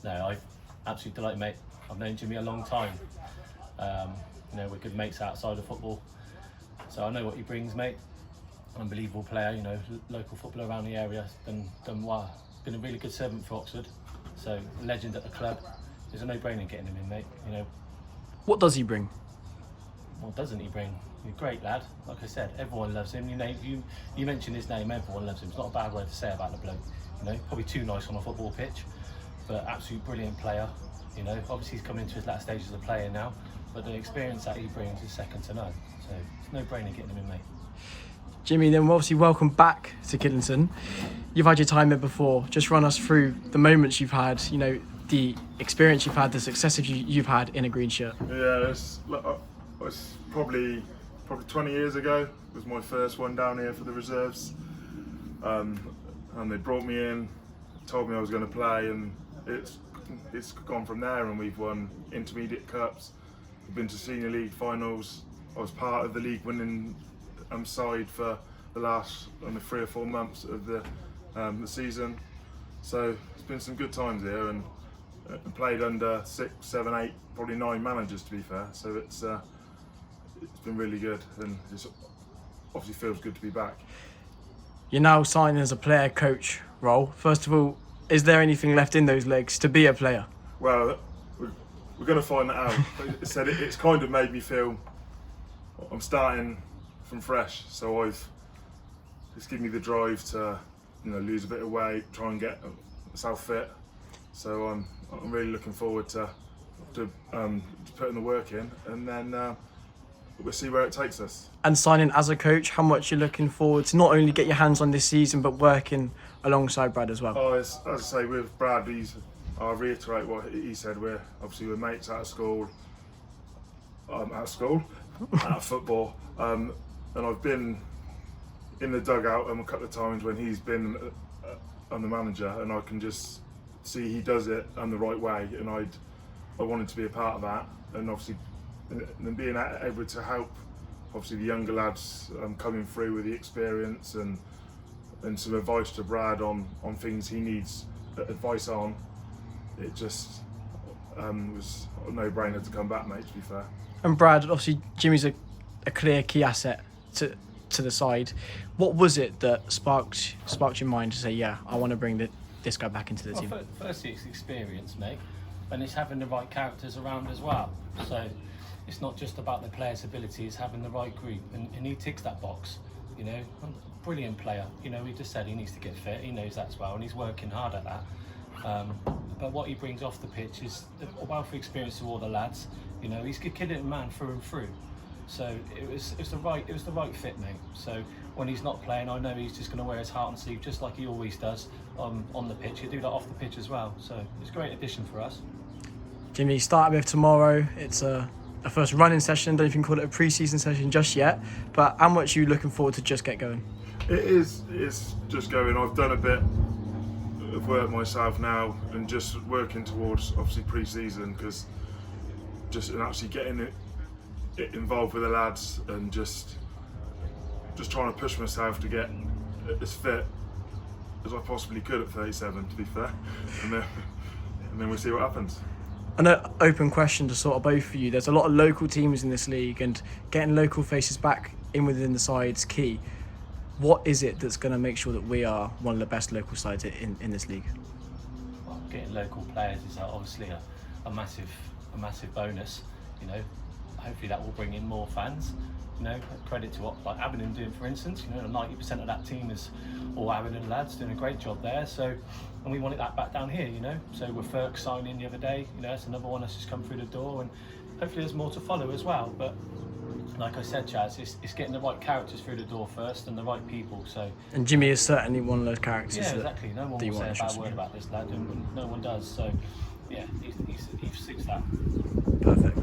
No, I absolutely delighted, mate. I've known Jimmy a long time. We're good mates outside of football, so I know what he brings, mate. Unbelievable player, local footballer around the area. Done well. Been a really good servant for Oxford. So legend at the club. There's a no-brainer getting him in, mate. What does he bring? What doesn't he bring? He's a great lad. Like I said, everyone loves him. You mentioned his name, everyone loves him. It's not a bad word to say about the bloke. Probably too nice on a football pitch, but absolute brilliant player. Obviously he's coming into his last stages as a player now, but the experience that he brings is second to none. So it's no-brainer getting him in, mate. Jimmy, then obviously welcome back to Kidlington. You've had your time there before. Just run us through the moments you've had, the experience you've had, the successes you've had in a green shirt. Yeah, it's probably 20 years ago. It was my first one down here for the reserves. And they brought me in, told me I was going to play, and it's gone from there, and we've won intermediate cups. We've been to senior league finals. I was part of the league winning side for the last 3 or 4 months of the season. So it's been some good times here, and played under 6, 7, 8, probably 9 managers, to be fair. So it's been really good, and it obviously feels good to be back. You're now signing as a player coach role. First of all, is there anything left in those legs to be a player? Well, we're going to find that out. It's kind of made me feel I'm starting from fresh, so it's given me the drive to lose a bit of weight, try and get myself fit. So I'm really looking forward to putting the work in, and then we'll see where it takes us. And signing as a coach, how much you're looking forward to not only get your hands on this season, but working alongside Brad as well? As I say, with Brad, I'll reiterate what he said. We're mates out of school, out of football, and I've been in the dugout a couple of times when he's been on the manager, and I can just see he does it the right way, and I wanted to be a part of that, and obviously and being able to help obviously the younger lads coming through with the experience and some advice to Brad on things he needs advice on. It just was a no-brainer to come back, mate, to be fair. And Brad, obviously Jimmy's a clear key asset to the side. What was it that sparked your mind to say, yeah, I want to bring this guy back into the team? Firstly, it's experience, mate, and it's having the right characters around as well. So it's not just about the player's ability, it's having the right group, and he ticks that box. Brilliant player. He just said he needs to get fit. He knows that as well, and he's working hard at that. But what he brings off the pitch is a wealth of experience to all the lads. He's a Kidlington man through and through. So it was the right fit, mate. So when he's not playing, I know he's just going to wear his heart on sleeve, just like he always does on the pitch. He'll do that off the pitch as well. So it's a great addition for us. Jimmy, starting with tomorrow, it's a first running session. Don't even call it a pre-season session just yet. But how much are you looking forward to just get going? It's just going. I've done a bit of work myself now, and just working towards obviously pre-season, because and actually getting it involved with the lads, and just trying to push myself to get as fit as I possibly could at 37, to be fair, and then we'll see what happens. An open question to sort of both of you. There's a lot of local teams in this league, and getting local faces back in within the side's key. What is it that's going to make sure that we are one of the best local sides in this league? Well, getting local players is obviously a massive bonus. Hopefully that will bring in more fans. Credit to what like Aberdeen doing, for instance. 90% of that team is all Aberdeen lads doing a great job there. So, and we wanted that back down here. So with Ferg signing the other day, that's another one that's just come through the door, and hopefully there's more to follow as well. But like I said, Chaz, it's getting the right characters through the door first, and the right people. So. And Jimmy is certainly one of those characters. Yeah, exactly. No one will say a bad word about this lad, and no one does. So, yeah, he suits that. Perfect.